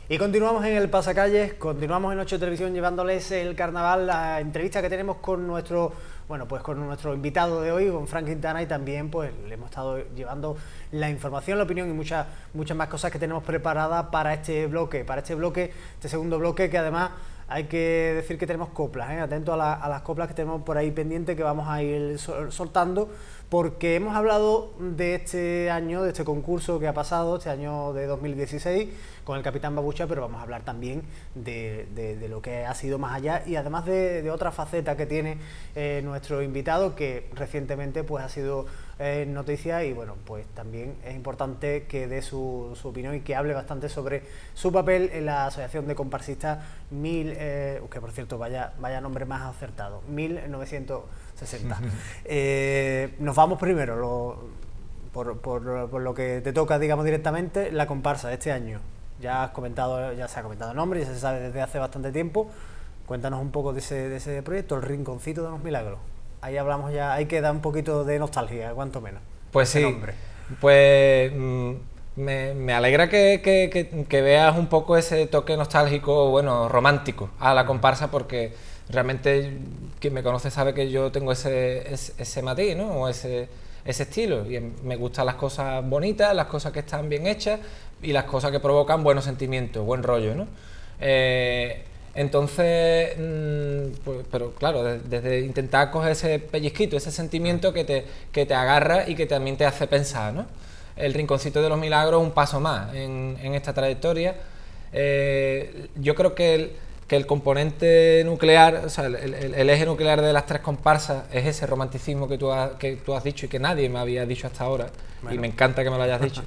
Y continuamos en el Pasacalles, continuamos en 8 Televisión llevándoles el carnaval, la entrevista que tenemos con nuestro, pues con nuestro invitado de hoy, con Fran Quintana, y también pues le hemos estado llevando la información, la opinión y muchas más cosas que tenemos preparadas para este bloque, este segundo bloque, que además hay que decir que tenemos coplas, atento a las coplas que tenemos por ahí pendientes, que vamos a ir soltando, porque hemos hablado de este año, de este concurso que ha pasado, este año de 2016, con el Capitán Babucha, pero vamos a hablar también de lo que ha sido más allá, y además de otra faceta que tiene nuestro invitado, que recientemente pues ha sido noticia, y bueno, pues también es importante que dé su opinión y que hable bastante sobre su papel en la Asociación de Comparsistas que por cierto, vaya nombre más acertado, 1960. Nos vamos primero, por lo que te toca, digamos, directamente, la comparsa de este año. Ya se ha comentado el nombre, ya se sabe desde hace bastante tiempo. Cuéntanos un poco de ese proyecto, el Rinconcito de los Milagros. Ahí hablamos ya, hay que dar un poquito de nostalgia, cuanto menos. Pues sí, nombre. Pues me alegra que veas un poco ese toque nostálgico, bueno, romántico a la comparsa, porque realmente quien me conoce sabe que yo tengo ese matiz, ¿no? O ese estilo, y me gustan las cosas bonitas, las cosas que están bien hechas y las cosas que provocan buenos sentimientos, buen rollo, ¿no? Entonces, pues, pero claro, desde intentar coger ese pellizquito, ese sentimiento que te agarra y que también te hace pensar, ¿no? El Rinconcito de los Milagros es un paso más en esta trayectoria. Yo creo que el componente nuclear, o sea, el eje nuclear de las tres comparsas es ese romanticismo que tú has dicho y que nadie me había dicho hasta ahora, bueno. Y me encanta que me lo hayas dicho.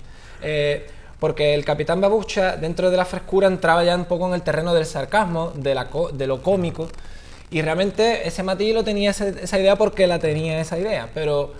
Porque el Capitán Babucha, dentro de la frescura, entraba ya un poco en el terreno del sarcasmo, de lo cómico, y realmente ese matiz lo tenía esa idea porque la tenía esa idea, pero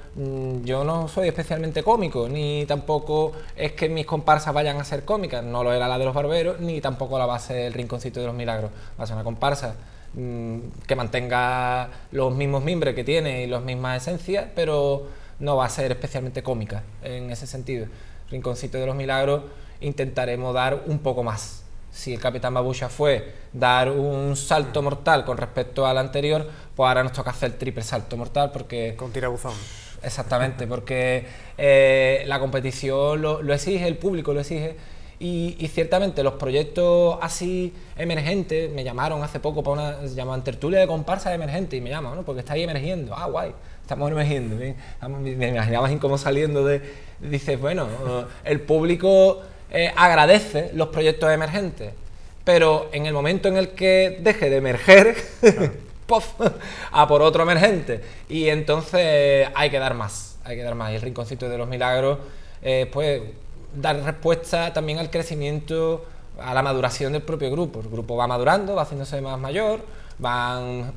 yo no soy especialmente cómico, ni tampoco es que mis comparsas vayan a ser cómicas, no lo era la de los barberos, ni tampoco la va a ser el Rinconcito de los Milagros, va a ser una comparsa que mantenga los mismos mimbres que tiene y las mismas esencias, pero no va a ser especialmente cómica en ese sentido. Rinconcito de los Milagros intentaremos dar un poco más. Si el Capitán Babucha fue dar un salto mortal con respecto al anterior, pues ahora nos toca hacer el triple salto mortal, porque... Con tirabuzón. Exactamente, porque la competición lo exige, el público lo exige, y ciertamente los proyectos así emergentes, me llamaron hace poco para se llaman tertulia de comparsa emergente, y me llaman, ¿no? Porque está ahí emergiendo, guay, estamos emergiendo, ¿eh? Me imaginaba como saliendo dices, bueno, el público agradece los proyectos emergentes, pero en el momento en el que deje de emerger, ¡pof!, a por otro emergente, y entonces hay que dar más, y el Rinconcito de los Milagros, pues dar respuesta también al crecimiento, a la maduración del propio grupo. El grupo va madurando, va haciéndose más mayor, van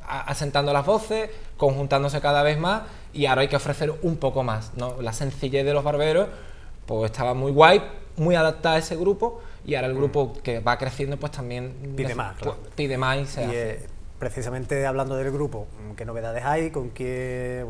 asentando las voces, conjuntándose cada vez más, y ahora hay que ofrecer un poco más, ¿no? La sencillez de los barberos pues estaba muy guay, muy adaptada a ese grupo, y ahora el grupo que va creciendo pues también pide más, claro. Pide más y se hace. Precisamente hablando del grupo, ¿qué novedades hay? ¿Con qué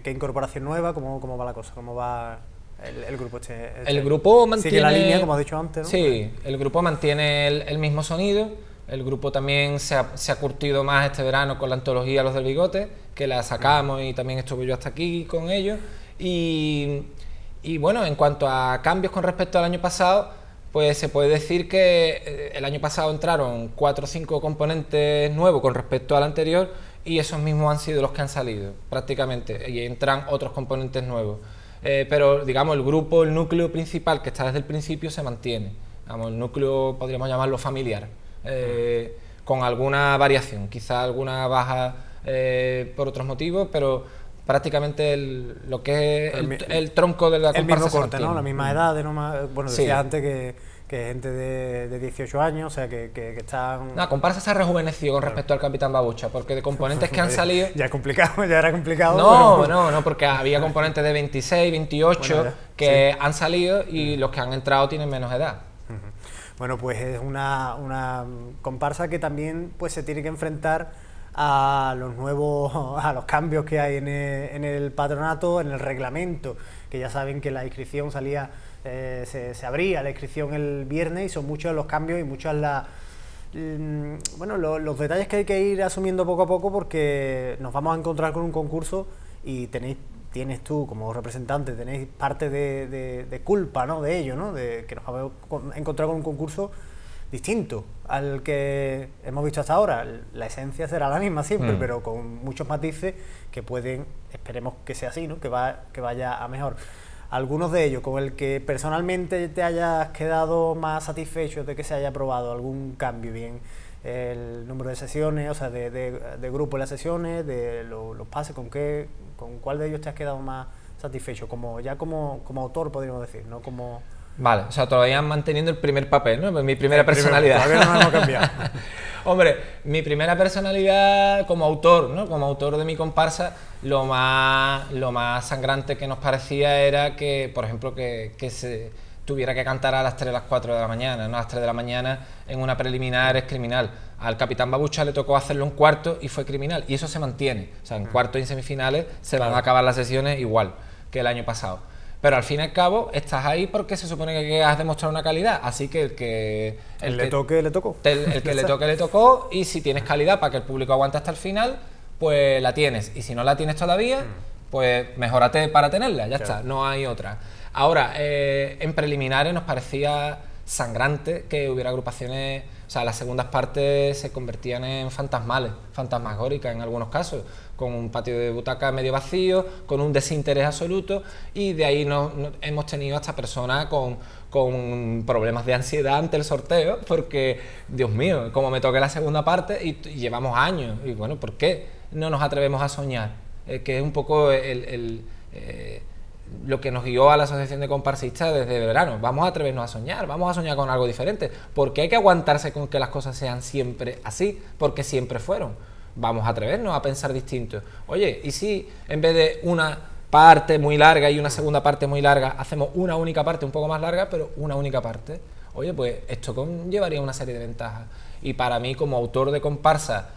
incorporación nueva? ¿Cómo va la cosa? ¿Cómo va el grupo El grupo mantiene... Sigue la línea, como has dicho antes, ¿no? Sí, el grupo mantiene el mismo sonido. El grupo también se ha curtido más este verano con la antología Los del Bigote, que la sacamos y también estuve yo hasta aquí con ellos. Y bueno, en cuanto a cambios con respecto al año pasado, pues se puede decir que el año pasado entraron 4 o 5 componentes nuevos con respecto al anterior, y esos mismos han sido los que han salido prácticamente, y entran otros componentes nuevos. Pero digamos, el grupo, el núcleo principal que está desde el principio se mantiene. Digamos, el núcleo podríamos llamarlo familiar, con alguna variación, quizá alguna baja por otros motivos, pero prácticamente lo que es el tronco de la comparsa. El mismo corte, ¿no? La misma edad, bueno, decía sí. Antes que gente de 18 años, o sea, que están... La comparsa se ha rejuvenecido con respecto al Capitán Babucha, porque de componentes que han salido... Ya era complicado. No, porque había componentes de 26, 28 bueno, que han salido, y los que han entrado tienen menos edad. Bueno, pues es una comparsa que también pues se tiene que enfrentar a los cambios que hay en el patronato, en el reglamento que ya saben que la inscripción salía, se abría la inscripción el viernes, y son muchos los cambios y muchas bueno, los detalles que hay que ir asumiendo poco a poco, porque nos vamos a encontrar con un concurso y tienes tú como representante, tenéis parte de culpa, ¿no?, de ello, ¿no?, de que nos vamos a encontrar con un concurso distinto al que hemos visto hasta ahora. La esencia será la misma siempre, pero con muchos matices que pueden, esperemos que sea así, ¿no?, que vaya a mejor. Algunos de ellos con el que personalmente te hayas quedado más satisfecho de que se haya aprobado algún cambio, bien el número de sesiones, o sea, de grupo en las sesiones, de los pases, con cuál de ellos te has quedado más satisfecho, como autor, podríamos decir, no como... Vale, o sea, todavía manteniendo el primer papel, ¿no? Mi primera personalidad. Todavía no me hemos cambiado. Hombre, mi primera personalidad como autor, ¿no?, como autor de mi comparsa, lo más sangrante que nos parecía era que, por ejemplo, que se tuviera que cantar a las 3 o las 4 de la mañana, ¿no? A las 3 de la mañana en una preliminar es criminal. Al Capitán Babucha le tocó hacerlo en cuarto y fue criminal. Y eso se mantiene. O sea, en cuartos y en semifinales se van a acabar las sesiones igual que el año pasado. Pero al fin y al cabo estás ahí porque se supone que has demostrado una calidad, así que el que le toque, le tocó. El que le toque, le tocó, y si tienes calidad para que el público aguante hasta el final, pues la tienes. Y si no la tienes todavía, pues mejórate para tenerla, ya está, no hay otra. Ahora, en preliminares nos parecía sangrante que hubiera agrupaciones, o sea, las segundas partes se convertían en fantasmagóricas en algunos casos, con un patio de butaca medio vacío, con un desinterés absoluto, y de ahí hemos tenido hasta personas con problemas de ansiedad ante el sorteo, porque, Dios mío, como me toque la segunda parte y llevamos años, y bueno, ¿por qué no nos atrevemos a soñar? Que es un poco lo que nos guió a la Asociación de Comparsistas desde verano. Vamos a atrevernos a soñar con algo diferente, porque hay que aguantarse con que las cosas sean siempre así, porque siempre fueron. Vamos a atrevernos a pensar distinto. Oye, ¿y si en vez de una parte muy larga y una segunda parte muy larga, hacemos una única parte un poco más larga, pero una única parte? Oye, pues esto conllevaría una serie de ventajas. Y para mí, como autor de comparsa,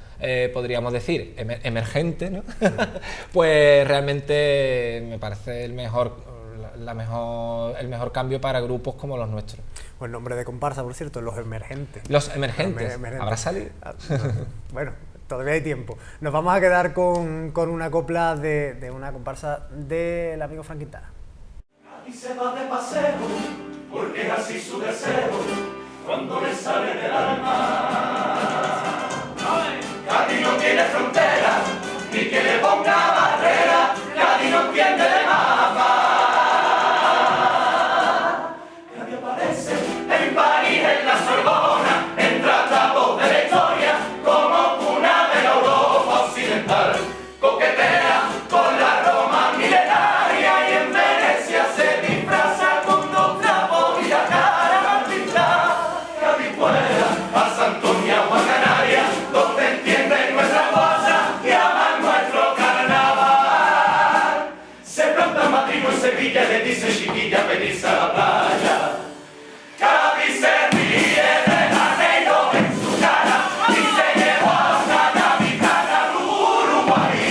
podríamos decir, emergente, ¿no? Pues realmente me parece el mejor cambio para grupos como los nuestros. Pues el nombre de comparsa, por cierto, los emergentes. Los emergentes. ¿Habrá salido? Bueno, todavía hay tiempo. Nos vamos a quedar con una copla de una comparsa del amigo Frank Quintana. Y se va de paseo, porque es así su deseo, cuando le sale del alma. Cádiz no tiene frontera, ni que le ponga barrera, Cádiz no entiende de mapa. Cádiz aparece en París, en la Sorbona, en tratados de la historia, como una de la Europa occidental. Coquetea con la Roma milenaria y en Venecia se disfraza con dos trapos y la cara mal pintada. Cádiz fuera, a Santoña o a Canarias, donde entienden nuestra fuerza y aman nuestro carnaval. Se planta en Madrid o en Sevilla, le dice chiquilla, venirse a la playa. Cádiz se ríe del arreglo en su cara y se llevó a una navidad al Uruguay.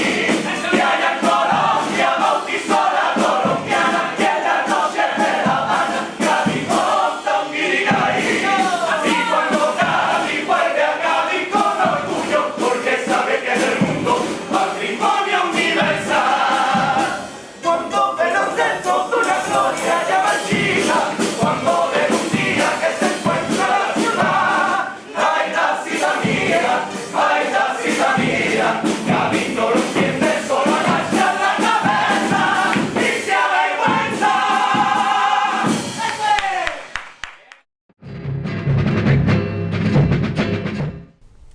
Y allá en Colombia bautizó la colombiana y en la noche de La Habana Cádiz monta un guirigay. Y cuando Cádiz vuelve a Cádiz con orgullo, porque sabe que es el mundo patrimonio universal. Cuando ve los restos de una gloria ya marchita, cuando ve un día que se encuentra la ciudad, ay la cita mía, Cádiz no lo entiende, solo agacha la cabeza y se avergüenza.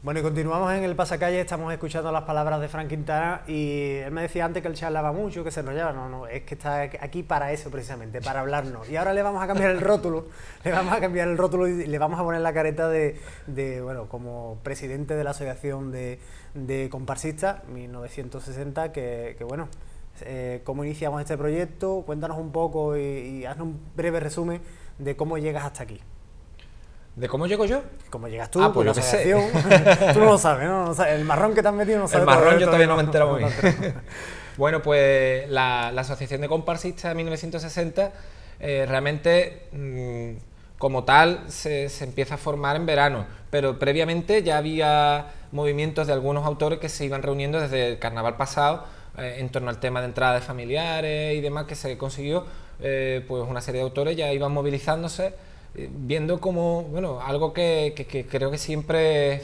Bueno, y continuamos en el pasacalle, estamos escuchando las palabras de Frank Quintana, y él me decía antes que él charlaba mucho, que se enrollaba. No, es que está aquí para eso precisamente, para hablarnos. Y ahora le vamos a cambiar el rótulo, y le vamos a poner la careta de bueno, como presidente de la Asociación de Comparsistas 1960, que bueno, cómo iniciamos este proyecto. Cuéntanos un poco y haznos un breve resumen de cómo llegas hasta aquí. ¿De cómo llego yo? ¿Cómo llegas tú? Pues la yo qué sé. asociación. Tú no lo sabes, ¿no? El marrón que te has metido no sabes. El marrón yo todavía todavía no me he enterado muy bien. Bueno, pues la Asociación de Comparsistas de 1960 realmente como tal se empieza a formar en verano, pero previamente ya había movimientos de algunos autores que se iban reuniendo desde el carnaval pasado en torno al tema de entrada de familiares y demás, que se consiguió, pues una serie de autores ya iban movilizándose, viendo como, bueno, algo que creo que siempre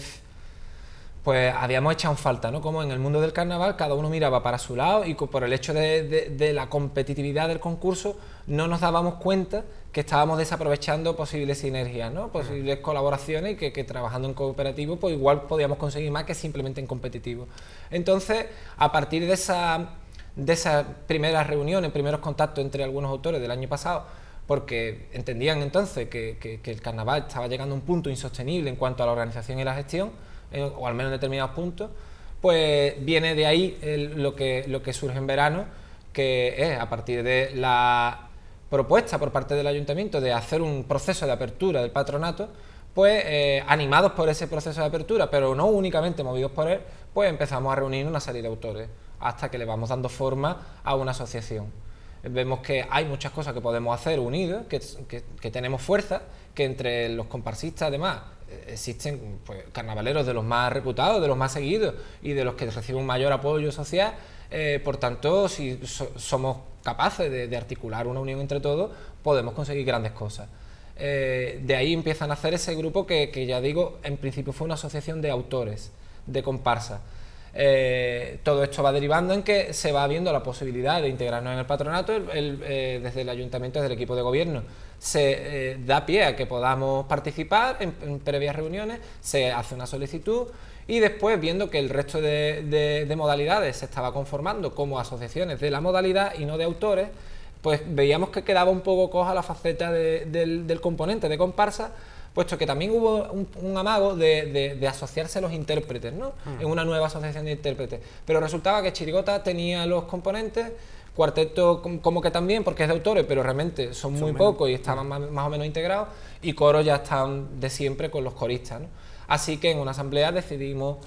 pues habíamos echado en falta, ¿no? Como en el mundo del carnaval cada uno miraba para su lado y por el hecho de la competitividad del concurso no nos dábamos cuenta que estábamos desaprovechando posibles sinergias, ¿no? Posibles colaboraciones y que trabajando en cooperativo pues igual podíamos conseguir más que simplemente en competitivo. Entonces, a partir de esas primeras reuniones, primeros contactos entre algunos autores del año pasado, porque entendían entonces que el carnaval estaba llegando a un punto insostenible en cuanto a la organización y la gestión, o al menos en determinados puntos, pues viene de ahí lo que surge en verano, que es a partir de la propuesta por parte del ayuntamiento de hacer un proceso de apertura del patronato, pues animados por ese proceso de apertura, pero no únicamente movidos por él, pues empezamos a reunir una serie de autores, hasta que le vamos dando forma a una asociación. Vemos que hay muchas cosas que podemos hacer unidos, que tenemos fuerza, que entre los comparsistas además existen pues, carnavaleros de los más reputados, de los más seguidos y de los que reciben un mayor apoyo social. Por tanto, si somos capaces de articular una unión entre todos, podemos conseguir grandes cosas. De ahí empiezan a hacer ese grupo que ya digo, en principio fue una asociación de autores, de comparsas. Todo esto va derivando en que se va viendo la posibilidad de integrarnos en el patronato. Desde el ayuntamiento, desde el equipo de gobierno, se da pie a que podamos participar en previas reuniones, se hace una solicitud y después, viendo que el resto de modalidades se estaba conformando como asociaciones de la modalidad y no de autores, pues veíamos que quedaba un poco coja la faceta del componente de comparsa, puesto que también hubo un amago de asociarse los intérpretes, ¿no? En una nueva asociación de intérpretes. Pero resultaba que Chirigota tenía los componentes, Cuarteto como que también, porque es de autores, pero realmente son muy pocos y estaban más o menos integrados, y Coro ya están de siempre con los coristas, ¿no? Así que en una asamblea decidimos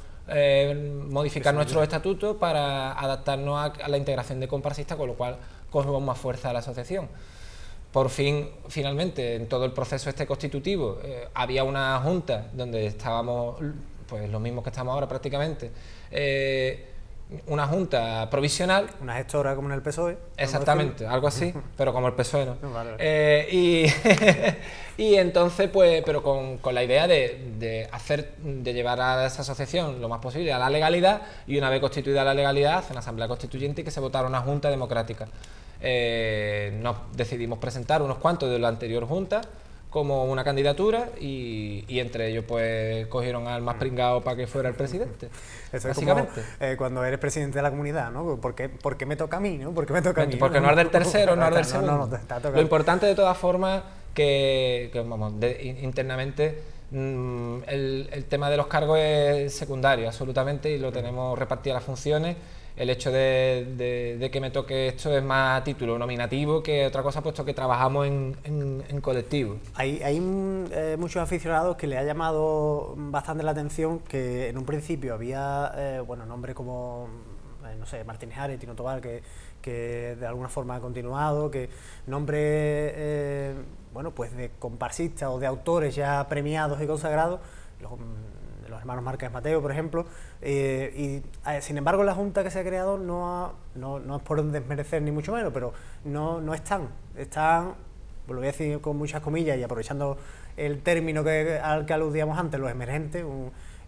modificar nuestros estatutos para adaptarnos a la integración de comparsistas, con lo cual cogemos más fuerza a la asociación. Por fin, finalmente, en todo el proceso este constitutivo, había una junta donde estábamos, pues los mismos que estamos ahora prácticamente, una junta provisional. Una gestora como en el PSOE. Exactamente, algo así, pero como el PSOE, ¿no? Vale. Y entonces, pues, pero con la idea de llevar a esa asociación lo más posible a la legalidad, y una vez constituida la legalidad, hacer una asamblea constituyente y que se votara una junta democrática. Nos decidimos presentar unos cuantos de la anterior junta como una candidatura y entre ellos pues cogieron al más pringado para que fuera el presidente. Eso básicamente. Es como cuando eres presidente de la comunidad, ¿no? ¿Por qué me toca a mí, no? ¿Por qué me toca a mí? Porque no es del tercero, no es del segundo. No, te está tocando. Lo importante de todas formas que vamos, internamente el tema de los cargos es secundario absolutamente, y lo tenemos repartidas las funciones. El hecho de que me toque esto es más a título nominativo que otra cosa, puesto que trabajamos en colectivo. Hay muchos aficionados que le ha llamado bastante la atención que en un principio había nombres como no sé, Martínez Ares, Tino Tobar, que de alguna forma ha continuado, que nombres pues de comparsistas o de autores ya premiados y consagrados, los hermanos Márquez Mateo, por ejemplo, sin embargo la junta que se ha creado no es por desmerecer ni mucho menos, pero no están, lo voy a decir con muchas comillas y aprovechando el término al que aludíamos antes, los emergentes,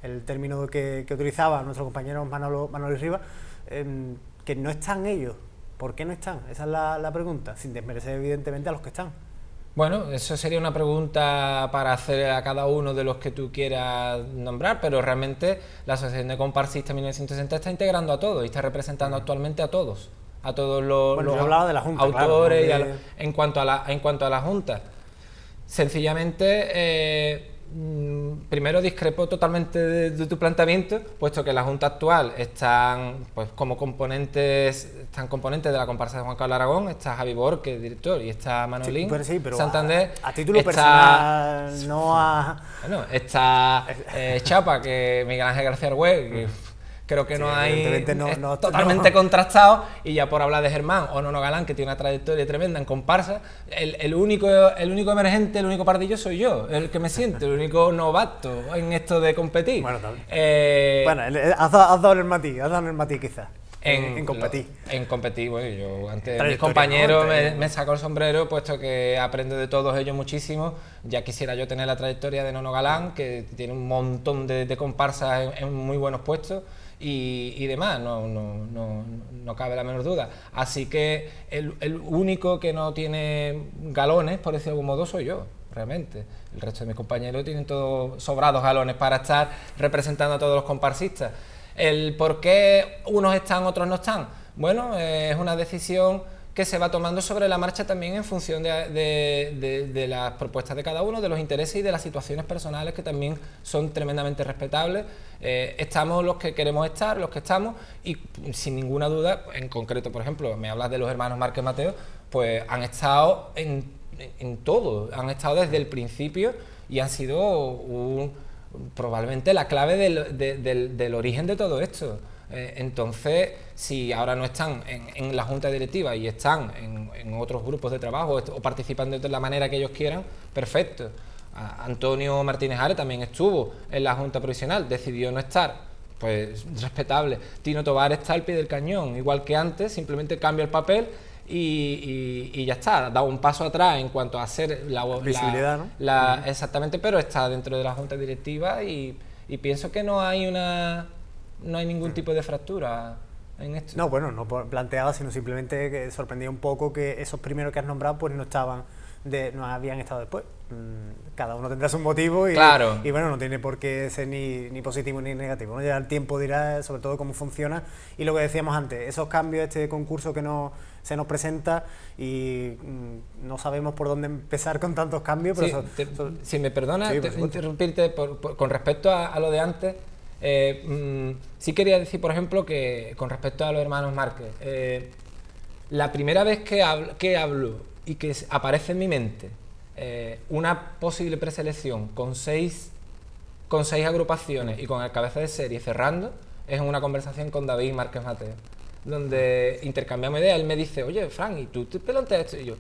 el término que utilizaba nuestro compañero Manolo y Rivas, que no están ellos. ¿Por qué no están? Esa es la pregunta, sin desmerecer evidentemente a los que están. Bueno, eso sería una pregunta para hacer a cada uno de los que tú quieras nombrar, pero realmente la Asociación de Comparsistas 1960 está integrando a todos y está representando actualmente a todos los yo hablaba de la junta, autores, claro, en cuanto a la Junta. Sencillamente Primero discrepo totalmente de tu planteamiento, puesto que la Junta actual están pues como componentes de la comparsa de Juan Carlos Aragón, está Javi Bor, que es director, y está Manolín, sí, pero Santander. A título personal, no a... Bueno, está Chapa, que Miguel Ángel García Argüell, que creo que no hay... No, totalmente contrastado, y ya por hablar de Germán o Nono Galán, que tiene una trayectoria tremenda en comparsa, el único emergente, el único pardillo soy yo, el que me siento, el único novato en esto de competir. Bueno, has dado el matiz quizás. En competir. En competir, bueno, yo ante mis compañeros me saco el sombrero, puesto que aprendo de todos ellos muchísimo. Ya quisiera yo tener la trayectoria de Nono Galán, que tiene un montón de comparsas en muy buenos puestos y demás, no cabe la menor duda. Así que el único que no tiene galones, por decirlo de algún modo, soy yo. Realmente, el resto de mis compañeros tienen todos sobrados galones para estar representando a todos los comparsistas. El por qué unos están, otros no están, bueno, es una decisión que se va tomando sobre la marcha también en función de las propuestas de cada uno, de los intereses y de las situaciones personales, que también son tremendamente respetables. Estamos los que queremos estar, los que estamos, y sin ninguna duda, en concreto, por ejemplo, me hablas de los hermanos Márquez Mateo, pues han estado en todo, han estado desde el principio y han sido probablemente la clave del origen de todo esto. Entonces, si ahora no están en la junta directiva y están en otros grupos de trabajo o participan de la manera que ellos quieran, perfecto. Antonio Martínez Ares también estuvo en la junta provisional, decidió no estar, pues respetable. Tino Tobar está al pie del cañón, igual que antes, simplemente cambia el papel y ya está, ha dado un paso atrás en cuanto a hacer la visibilidad, ¿no? Exactamente, pero está dentro de la junta directiva y pienso que no hay ningún tipo de fractura en esto. No, bueno, no planteaba, sino simplemente que sorprendía un poco que esos primeros que has nombrado pues no habían estado después. Cada uno tendrá su motivo claro. Y bueno, no tiene por qué ser ni positivo ni negativo, ¿no? Ya el tiempo dirá sobre todo cómo funciona y lo que decíamos antes, esos cambios, este concurso que se nos presenta y no sabemos por dónde empezar con tantos cambios. Pero si me perdonas interrumpirte con respecto a lo de antes, sí quería decir, por ejemplo, que con respecto a los hermanos Márquez, la primera vez que hablo y que aparece en mi mente una posible preselección con seis agrupaciones y con el cabeza de serie cerrando, es en una conversación con David Márquez Mateo, donde intercambiamos ideas. Él me dice, oye, Fran, ¿y tú te planteas esto? Y yo,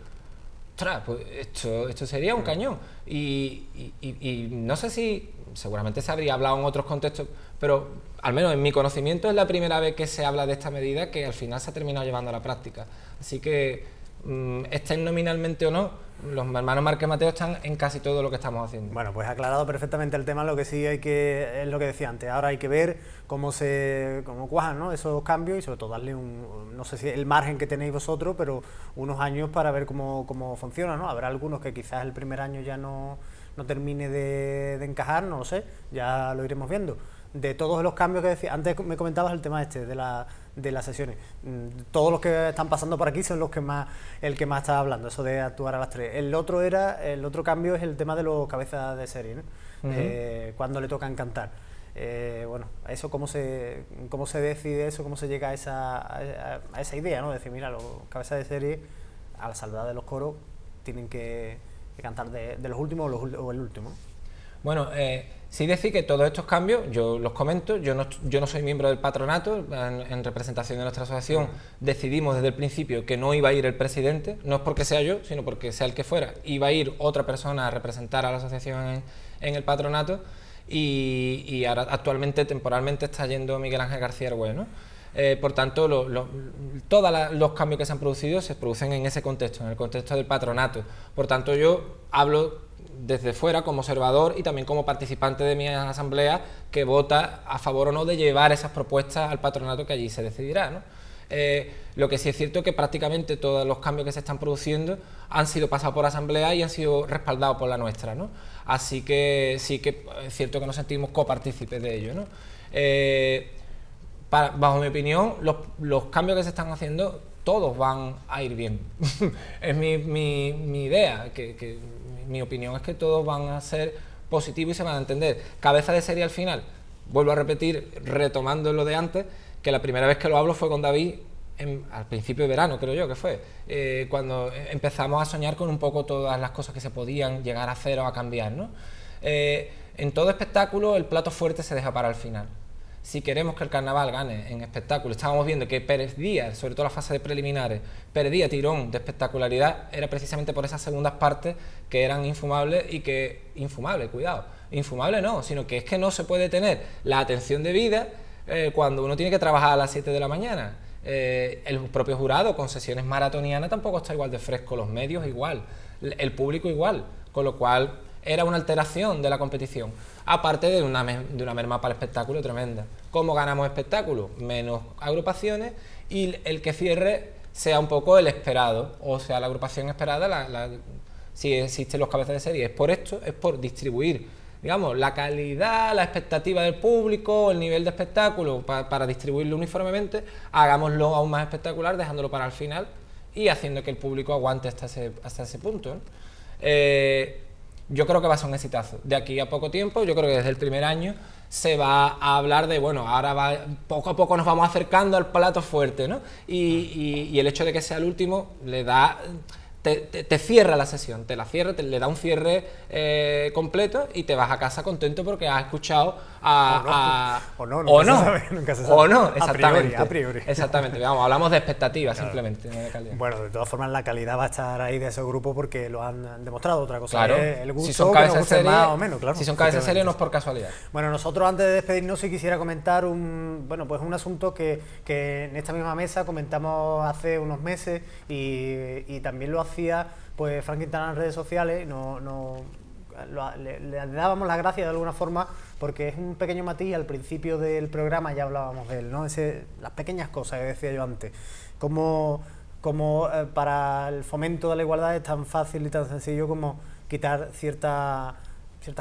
ostras, pues esto sería un cañón. Y no sé si, seguramente se habría hablado en otros contextos, pero al menos en mi conocimiento es la primera vez que se habla de esta medida que al final se ha terminado llevando a la práctica. Así que, estén nominalmente o no, los hermanos Márquez Mateo están en casi todo lo que estamos haciendo. Bueno, pues aclarado perfectamente el tema. Lo que sí es lo que decía antes, ahora hay que ver cómo cuajan, ¿no?, esos cambios y sobre todo darle no sé si el margen que tenéis vosotros, pero unos años para ver cómo funciona, ¿no? Habrá algunos que quizás el primer año ya no termine de encajar, no lo sé, ya lo iremos viendo. De todos los cambios que decía, antes me comentabas el tema de las sesiones, todos los que están pasando por aquí son el que más está hablando, eso de actuar a las 3. El otro cambio es el tema de los cabezas de serie, ¿no? Cuando le tocan cantar. Bueno, eso cómo se decide eso, cómo se llega a esa idea, ¿no? De decir, mira, los cabezas de serie, a la salvedad de los coros, tienen que cantar de los últimos o el último. Bueno, sí decir que todos estos cambios, yo los comento, yo no soy miembro del patronato, en representación de nuestra asociación decidimos desde el principio que no iba a ir el presidente, no es porque sea yo, sino porque sea el que fuera, iba a ir otra persona a representar a la asociación en el patronato y ahora actualmente, temporalmente, está yendo Miguel Ángel García Argüell, ¿no? Por tanto, todos los cambios que se han producido se producen en ese contexto, en el contexto del patronato. Por tanto, yo hablo desde fuera como observador y también como participante de mi asamblea que vota a favor o no de llevar esas propuestas al patronato, que allí se decidirá, ¿no? Lo que sí es cierto es que prácticamente todos los cambios que se están produciendo han sido pasados por asamblea y han sido respaldados por la nuestra, ¿no? Así que sí que es cierto que nos sentimos copartícipes de ello, ¿no? Bajo mi opinión, los cambios que se están haciendo todos van a ir bien. Es mi idea, mi opinión es que todos van a ser positivo y se van a entender. Cabeza de serie al final, vuelvo a repetir, retomando lo de antes, que la primera vez que lo hablo fue con David al principio de verano, creo yo que fue, cuando empezamos a soñar con un poco todas las cosas que se podían llegar a hacer o a cambiar, ¿no? En todo espectáculo el plato fuerte se deja para el final. Si queremos que el carnaval gane en espectáculo, estábamos viendo que perdía, sobre todo la fase de preliminares, perdía tirón de espectacularidad, era precisamente por esas segundas partes que eran infumables y que... Infumable, cuidado, infumable no, sino que es que no se puede tener la atención debida cuando uno tiene que trabajar a las 7 de la mañana. El propio jurado con sesiones maratonianas tampoco está igual de fresco, los medios igual, el público igual, con lo cual era una alteración de la competición, aparte de una merma para el espectáculo tremenda. ¿Cómo ganamos espectáculo? Menos agrupaciones y el que cierre sea un poco el esperado, o sea, la agrupación esperada, si existen los cabezas de serie, es por esto, es por distribuir, digamos, la calidad, la expectativa del público, el nivel de espectáculo, para distribuirlo uniformemente, hagámoslo aún más espectacular, dejándolo para el final y haciendo que el público aguante hasta ese punto, ¿no? Yo creo que va a ser un exitazo. De aquí a poco tiempo, yo creo que desde el primer año se va a hablar de, bueno, ahora poco a poco nos vamos acercando al plato fuerte, ¿no? Y el hecho de que sea el último le da... Te cierra la sesión, te la cierra, le da un cierre completo y te vas a casa contento porque has escuchado nunca se sabe. Exactamente. A priori. Exactamente, vamos, hablamos de expectativas, claro. Simplemente, no de calidad. Bueno, de todas formas la calidad va a estar ahí de ese grupo porque lo han demostrado. Otra cosa claro. es el gusto, si son cabezas que nos guste serie, más o menos, claro. Si son cabezas de serie no es por casualidad. Bueno, nosotros antes de despedirnos sí quisiera comentar un asunto que en esta misma mesa comentamos hace unos meses y también lo hacía pues Frank Quintana en redes sociales. Le dábamos las gracias de alguna forma porque es un pequeño matiz. Al principio del programa ya hablábamos de él, ¿no? Las pequeñas cosas que decía yo antes, como para el fomento de la igualdad es tan fácil y tan sencillo como quitar ciertas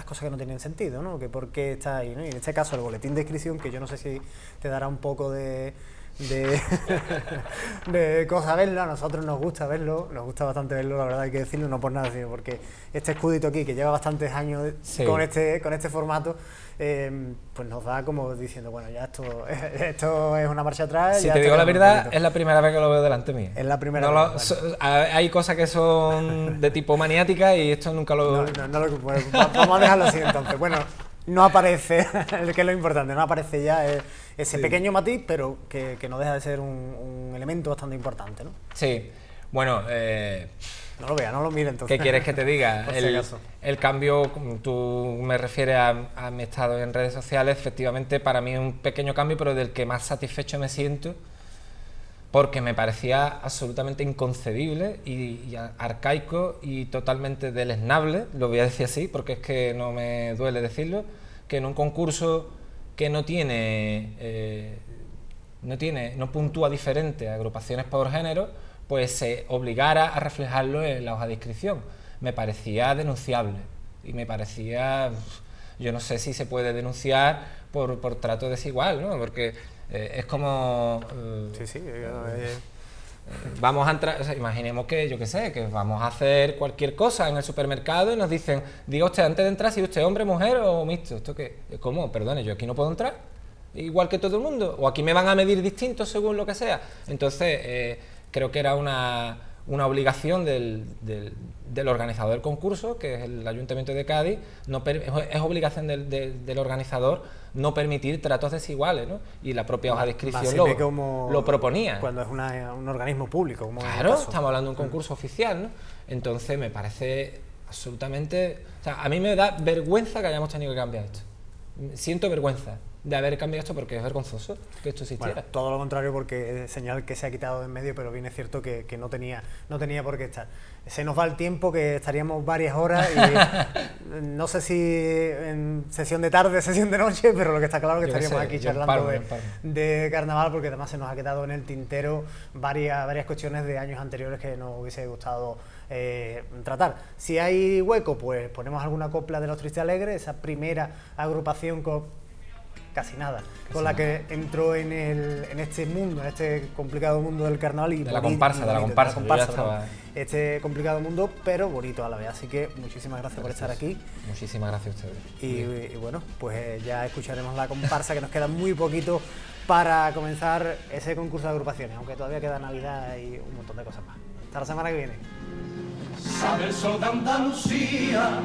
cosas que no tienen sentido, ¿no? Que por qué está ahí, ¿no? Y en este caso el boletín de inscripción, que yo no sé si te dará un poco de cosa verlo, a nosotros nos gusta verlo, nos gusta bastante verlo, la verdad hay que decirlo, no por nada, sino porque este escudito aquí, que lleva bastantes años con este formato, pues nos da como diciendo, bueno, ya esto es una marcha atrás. Si te digo la verdad, es la primera vez que lo veo delante mío. Es la primera vez. Hay cosas que son de tipo maniática y esto nunca lo... Vamos a dejarlo así entonces. Bueno, no aparece, que es lo importante, no aparece ya ese pequeño matiz, pero que no deja de ser un elemento bastante importante, ¿no? Sí, bueno... No lo vea, no lo mire entonces. ¿Qué quieres que te diga? El cambio, tú me refieres a mi estado en redes sociales, efectivamente para mí es un pequeño cambio, pero del que más satisfecho me siento, porque me parecía absolutamente inconcebible y arcaico y totalmente deleznable, lo voy a decir así, porque es que no me duele decirlo, que en un concurso que no puntúa diferente a agrupaciones por género, pues se obligara a reflejarlo en la hoja de inscripción. Me parecía denunciable y me parecía... Yo no sé si se puede denunciar por trato desigual, ¿no? Porque es como... vamos a entrar... O sea, imaginemos que, yo qué sé, que vamos a hacer cualquier cosa en el supermercado y nos dicen, diga usted antes de entrar si usted es hombre, mujer o mixto. ¿Esto qué? ¿Cómo? Perdone, yo aquí no puedo entrar, igual que todo el mundo, o aquí me van a medir distinto según lo que sea. Entonces... creo que era una obligación del organizador del concurso, que es el Ayuntamiento de Cádiz, es obligación del organizador no permitir tratos desiguales, ¿no? Y la propia hoja de inscripción lo proponía. Cuando es un organismo público. Como claro, estamos hablando de un concurso oficial, ¿no? Entonces me parece absolutamente... O sea, a mí me da vergüenza que hayamos tenido que cambiar esto. Siento vergüenza de haber cambiado esto porque es vergonzoso que esto existiera. Bueno, todo lo contrario, porque es señal que se ha quitado de en medio, pero bien es cierto que no tenía por qué estar. Se nos va el tiempo, que estaríamos varias horas y no sé si en sesión de tarde, sesión de noche, pero lo que está claro es que estaríamos aquí charlando de carnaval, porque además se nos ha quedado en el tintero varias cuestiones de años anteriores que nos hubiese gustado tratar. Si hay hueco, pues ponemos alguna copla de Los Tristes Alegres, esa primera agrupación casi nada, con la que entró en este mundo, en este complicado mundo del carnaval y de la comparsa, perdón. Este complicado mundo, pero bonito a la vez. Así que muchísimas gracias por estar aquí. Muchísimas gracias a ustedes. Y bueno, pues ya escucharemos la comparsa, que nos queda muy poquito para comenzar ese concurso de agrupaciones, aunque todavía queda Navidad y un montón de cosas más. Hasta la semana que viene. Sabe el sol de Andalucía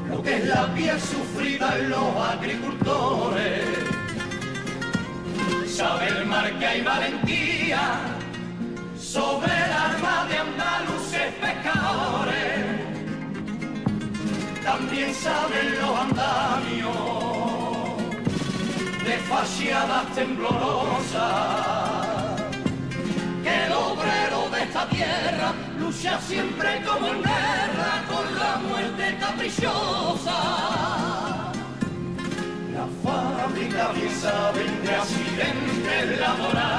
lo que es la piel sufrida en los agricultores. Sabe el mar que hay valentía sobre el arma de andaluces pescadores. También saben los andamios de faciadas temblorosas, que el obrero de esta tierra lucha siempre como en guerra con la muerte caprichosa. La fábrica bien saben de accidentes laborales